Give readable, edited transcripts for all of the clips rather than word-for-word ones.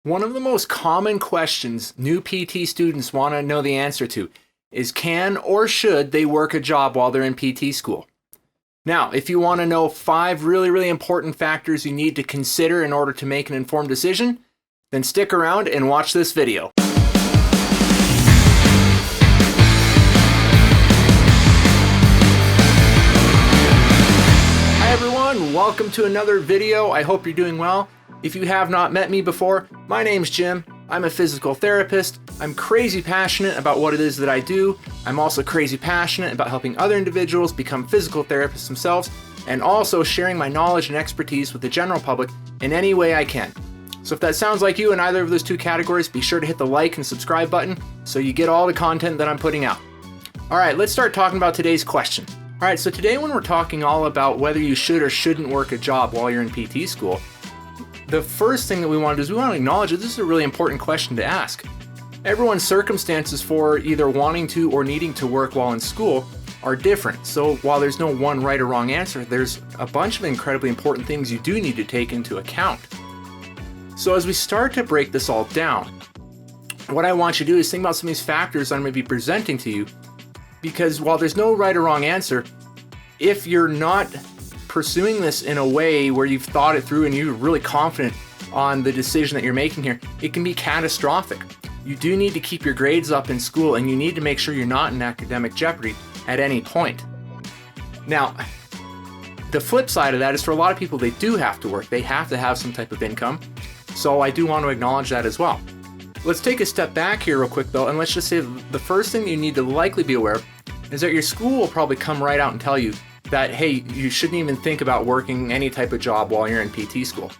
One of the most common questions new PT students want to know the answer to is can or should they work a job while they're in PT school? Now, if you want to know 5 really important factors you need to consider in order to make an informed decision, then stick around and watch this video. Hi everyone, welcome to another video. I hope you're doing well. If you have not met me before, my name's Jim. I'm a physical therapist. I'm crazy passionate about what it is that I do. I'm also crazy passionate about helping other individuals become physical therapists themselves, and also sharing my knowledge and expertise with the general public in any way I can. So if that sounds like you in either of those 2 categories, be sure to hit the like and subscribe button so you get all the content that I'm putting out. All right, let's start talking about today's question. All right, so today when we're talking all about whether you should or shouldn't work a job while you're in PT school, the first thing that we want to do is we want to acknowledge that this is a really important question to ask. Everyone's circumstances for either wanting to or needing to work while in school are different. So while there's no one right or wrong answer, there's a bunch of incredibly important things you do need to take into account. So as we start to break this all down, what I want you to do is think about some of these factors I'm going to be presenting to you, because while there's no right or wrong answer, if you're not pursuing this in a way where you've thought it through and you're really confident on the decision that you're making here, it can be catastrophic. You do need to keep your grades up in school, and you need to make sure you're not in academic jeopardy at any point. Now, the flip side of that is for a lot of people, they do have to work. They have to have some type of income. So I do want to acknowledge that as well. Let's take a step back here real quick though, and let's just say the first thing you need to likely be aware of is that your school will probably come right out and tell you that, hey, you shouldn't even think about working any type of job while you're in PT school.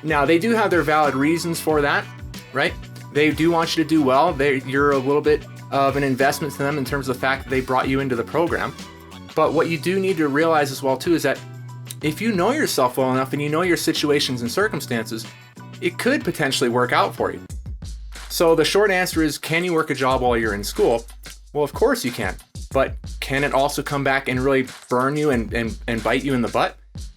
Now, they do have their valid reasons for that, right? They do want you to do well. You're a little bit of an investment to them in terms of the fact that they brought you into the program. But what you do need to realize as well too is that if you know yourself well enough and you know your situations and circumstances, it could potentially work out for you. So the short answer is, can you work a job while you're in school? Well, of course you can. But can it also come back and really burn you and bite you in the butt?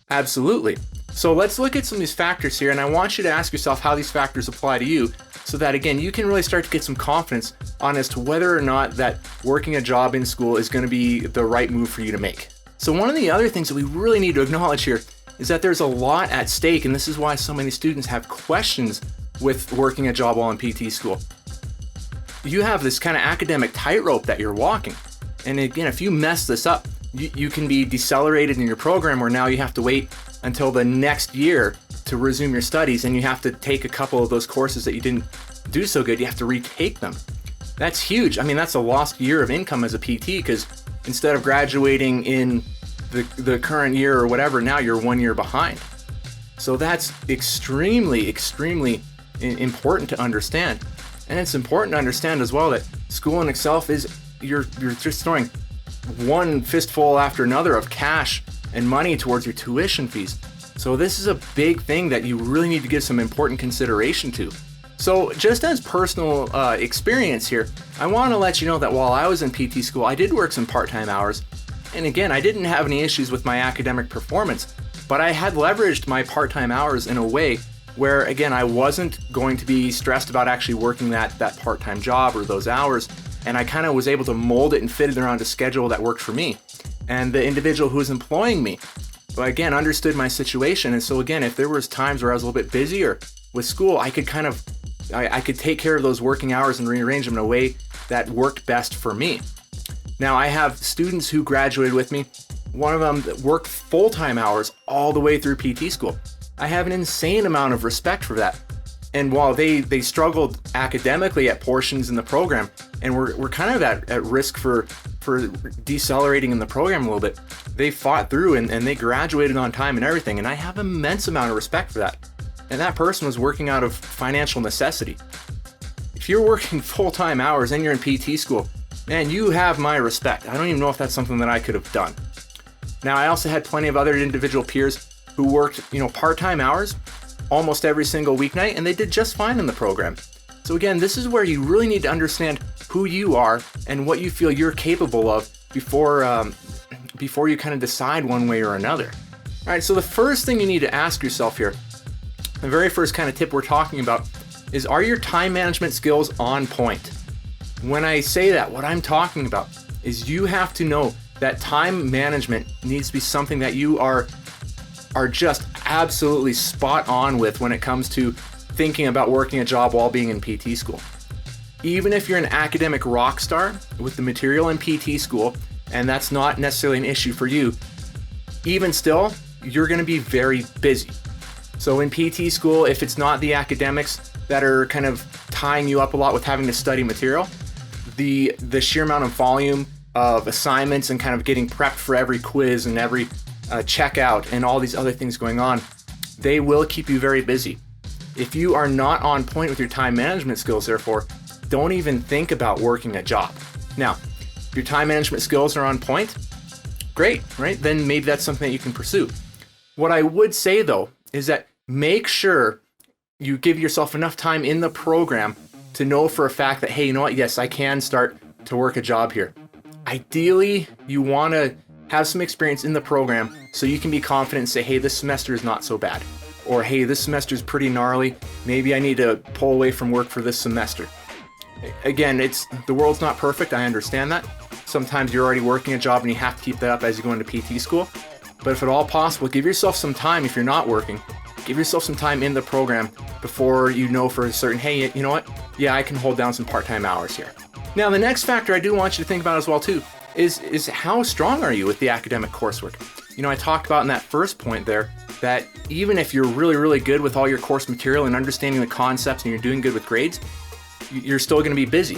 Absolutely. So let's look at some of these factors here, and I want you to ask yourself how these factors apply to you so that, again, you can really start to get some confidence on as to whether or not that working a job in school is going to be the right move for you to make. So one of the other things that we really need to acknowledge here is that there's a lot at stake, and this is why so many students have questions with working a job while in PT school. You have this kind of academic tightrope that you're walking. And again, if you mess this up, you can be decelerated in your program where now you have to wait until the next year to resume your studies, and you have to take a couple of those courses that you didn't do so good. You have to retake them. That's huge. I mean, that's a lost year of income as a PT, because instead of graduating in the current year or whatever, now you're 1 year behind. So that's extremely important to understand. And it's important to understand as well that school in itself is you're just throwing one fistful after another of cash and money towards your tuition fees. So this is a big thing that you really need to give some important consideration to. So just as personal experience here, I want to let you know that while I was in PT school, I did work some part-time hours. And again, I didn't have any issues with my academic performance, but I had leveraged my part-time hours in a way where, again, I wasn't going to be stressed about actually working that part-time job or those hours. And I kind of was able to mold it and fit it around a schedule that worked for me. And the individual who was employing me, well, again, understood my situation. And so again, if there was times where I was a little bit busier with school, I could I could take care of those working hours and rearrange them in a way that worked best for me. Now, I have students who graduated with me. One of them that worked full-time hours all the way through PT school. I have an insane amount of respect for that. And while they struggled academically at portions in the program, and we're kind of at risk for decelerating in the program a little bit, they fought through and they graduated on time and everything. And I have immense amount of respect for that. And that person was working out of financial necessity. If you're working full-time hours and you're in PT school, man, you have my respect. I don't even know if that's something that I could have done. Now, I also had plenty of other individual peers who worked, part-time hours almost every single weeknight, and they did just fine in the program. So again, this is where you really need to understand who you are and what you feel you're capable of before you kind of decide one way or another. All right, so the first thing you need to ask yourself here, the very first kind of tip we're talking about is, are your time management skills on point? When I say that, what I'm talking about is you have to know that time management needs to be something that you are just absolutely spot on with when it comes to thinking about working a job while being in PT school. Even if you're an academic rock star with the material in PT school, and that's not necessarily an issue for you, even still, you're going to be very busy. So in PT school, if it's not the academics that are kind of tying you up a lot with having to study material, the sheer amount of volume of assignments and kind of getting prepped for every quiz and every checkout and all these other things going on, they will keep you very busy. If you are not on point with your time management skills, therefore, don't even think about working a job. Now, if your time management skills are on point, great, right? Then maybe that's something that you can pursue. What I would say though, is that make sure you give yourself enough time in the program to know for a fact that, hey, you know what? Yes, I can start to work a job here. Ideally, you want to have some experience in the program so you can be confident and say, hey, this semester is not so bad. Or, hey, this semester is pretty gnarly. Maybe I need to pull away from work for this semester. Again, the world's not perfect. I understand that. Sometimes you're already working a job and you have to keep that up as you go into PT school. But if at all possible, give yourself some time. If you're not working, give yourself some time in the program before you know for certain, hey, you know what? Yeah, I can hold down some part-time hours here. Now, the next factor I do want you to think about as well too is how strong are you with the academic coursework? You know, I talked about in that first point there that even if you're really, really good with all your course material and understanding the concepts and you're doing good with grades, you're still going to be busy.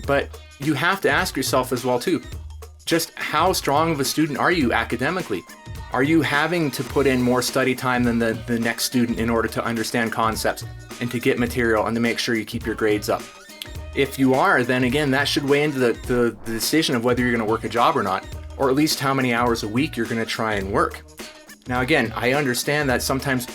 But you have to ask yourself as well too, just how strong of a student are you academically? Are you having to put in more study time than the next student in order to understand concepts and to get material and to make sure you keep your grades up? If you are, then again, that should weigh into the decision of whether you're going to work a job or not, or at least how many hours a week you're going to try and work. Now again, I understand that sometimes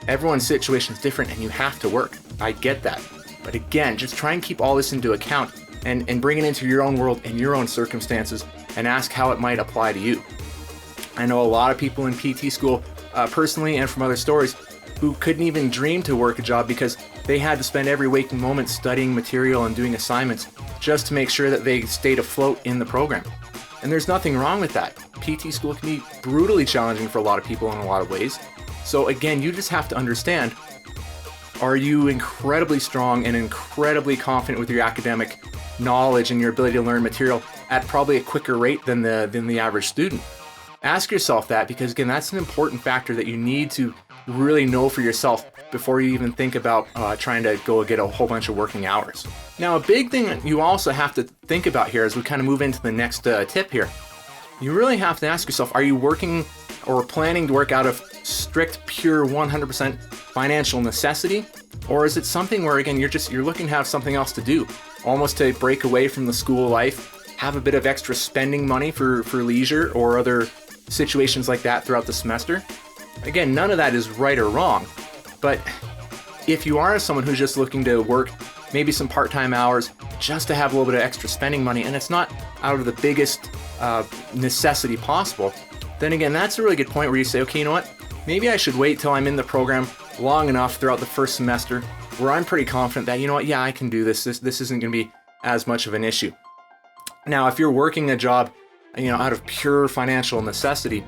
everyone's situation is different and you have to work. I get that. But again, just try and keep all this into account and bring it into your own world and your own circumstances and ask how it might apply to you. I know a lot of people in PT school, personally and from other stories, who couldn't even dream to work a job because they had to spend every waking moment studying material and doing assignments just to make sure that they stayed afloat in the program. And there's nothing wrong with that. PT school can be brutally challenging for a lot of people in a lot of ways. So again, you just have to understand, are you incredibly strong and incredibly confident with your academic knowledge and your ability to learn material at probably a quicker rate than the average student? Ask yourself that, because again, that's an important factor that you need to really know for yourself before you even think about trying to go get a whole bunch of working hours. Now, a big thing that you also have to think about here as we kind of move into the next tip here, you really have to ask yourself, are you working or planning to work out of strict, pure 100% financial necessity? Or is it something where, again, you're looking to have something else to do, almost to break away from the school life, have a bit of extra spending money for leisure or other situations like that throughout the semester? Again, none of that is right or wrong, but if you are someone who's just looking to work maybe some part-time hours just to have a little bit of extra spending money, and it's not out of the biggest necessity possible, then again, that's a really good point where you say, okay, you know what? Maybe I should wait till I'm in the program long enough throughout the first semester where I'm pretty confident that, you know what, yeah, I can do this. This isn't going to be as much of an issue. Now, if you're working a job, out of pure financial necessity,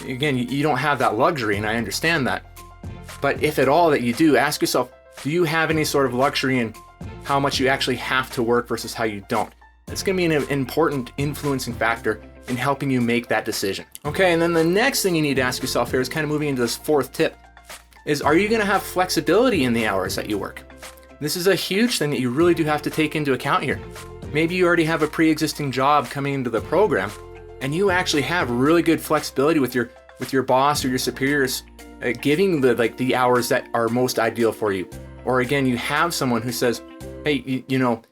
again, you don't have that luxury, and I understand that. But if at all that you do, ask yourself, do you have any sort of luxury in how much you actually have to work versus how you don't? It's going to be an important influencing factor in helping you make that decision. Okay, and then the next thing you need to ask yourself here is kind of moving into this fourth tip, is are you going to have flexibility in the hours that you work? This is a huge thing that you really do have to take into account here. Maybe you already have a pre-existing job coming into the program, and you actually have really good flexibility with your boss or your superiors giving the hours that are most ideal for you. Or again, you have someone who says, hey,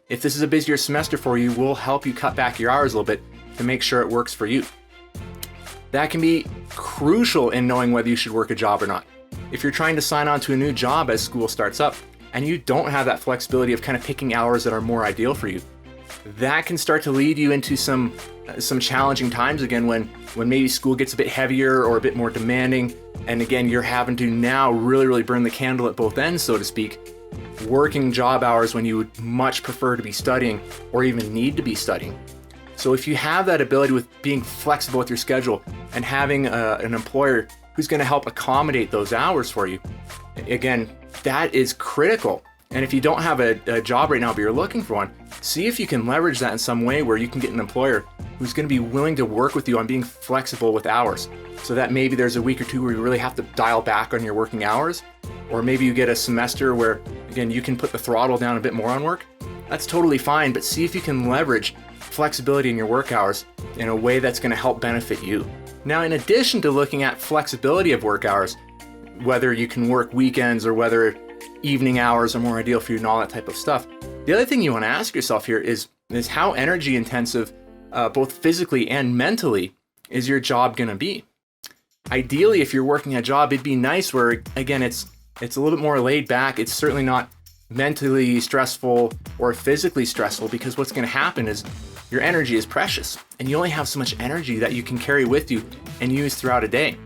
if this is a busier semester for you, we'll help you cut back your hours a little bit to make sure it works for you. That can be crucial in knowing whether you should work a job or not. If you're trying to sign on to a new job as school starts up, and you don't have that flexibility of kind of picking hours that are more ideal for you, that can start to lead you into some challenging times again when maybe school gets a bit heavier or a bit more demanding, and again, you're having to now really, really burn the candle at both ends, so to speak, working job hours when you would much prefer to be studying or even need to be studying. So if you have that ability with being flexible with your schedule and having an employer who's going to help accommodate those hours for you, again, that is critical. And if you don't have a job right now, but you're looking for one, see if you can leverage that in some way where you can get an employer who's going to be willing to work with you on being flexible with hours. So that maybe there's a week or two where you really have to dial back on your working hours, or maybe you get a semester where, again, you can put the throttle down a bit more on work. That's totally fine, but see if you can leverage flexibility in your work hours in a way that's going to help benefit you. Now, in addition to looking at flexibility of work hours, whether you can work weekends or whether evening hours are more ideal for you and all that type of stuff, the other thing you want to ask yourself here is how energy intensive, both physically and mentally, is your job going to be? Ideally, if you're working a job, it'd be nice where, again, it's a little bit more laid back. It's certainly not mentally stressful or physically stressful, because what's going to happen is your energy is precious and you only have so much energy that you can carry with you and use throughout a day.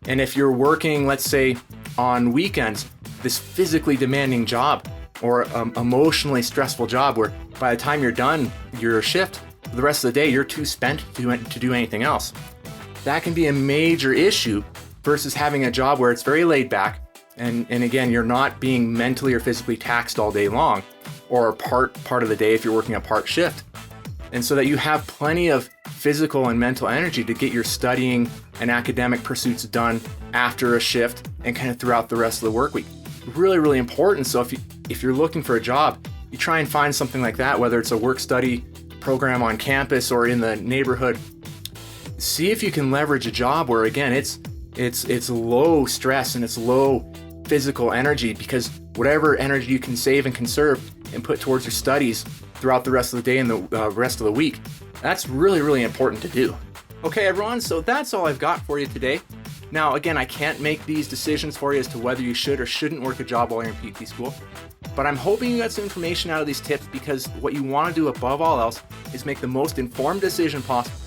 And if you're working, let's say, on weekends, this physically demanding job or emotionally stressful job where by the time you're done your shift, the rest of the day you're too spent to do anything else, that can be a major issue versus having a job where it's very laid back and again, you're not being mentally or physically taxed all day long, or part of the day if you're working a part shift. And so that you have plenty of physical and mental energy to get your studying and academic pursuits done after a shift and kind of throughout the rest of the work week. Really, really important. So if you're looking for a job, you try and find something like that, whether it's a work-study program on campus or in the neighborhood. See if you can leverage a job where, again, it's low stress and it's low physical energy, because whatever energy you can save and conserve and put towards your studies throughout the rest of the day and the rest of the week, that's really, really important to do. Okay, everyone, so that's all I've got for you today. Now, again, I can't make these decisions for you as to whether you should or shouldn't work a job while you're in PT school, but I'm hoping you got some information out of these tips, because what you want to do above all else is make the most informed decision possible.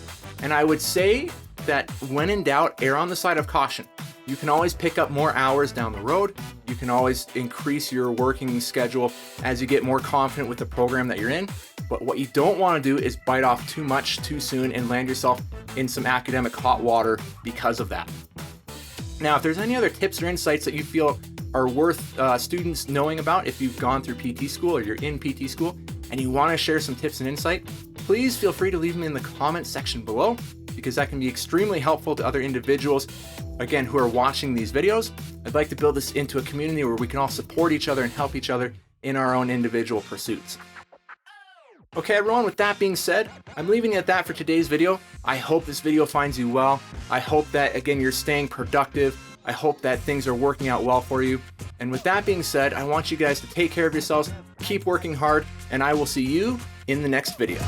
And I would say that when in doubt, err on the side of caution. You can always pick up more hours down the road. You can always increase your working schedule as you get more confident with the program that you're in. But what you don't want to do is bite off too much too soon and land yourself in some academic hot water because of that. Now, if there's any other tips or insights that you feel are worth students knowing about if you've gone through PT school or you're in PT school and you want to share some tips and insight, please feel free to leave them in the comments section below, because that can be extremely helpful to other individuals, again, who are watching these videos. I'd like to build this into a community where we can all support each other and help each other in our own individual pursuits. Okay, everyone, with that being said, I'm leaving it at that for today's video. I hope this video finds you well. I hope that, again, you're staying productive. I hope that things are working out well for you. And with that being said, I want you guys to take care of yourselves, keep working hard, and I will see you in the next video.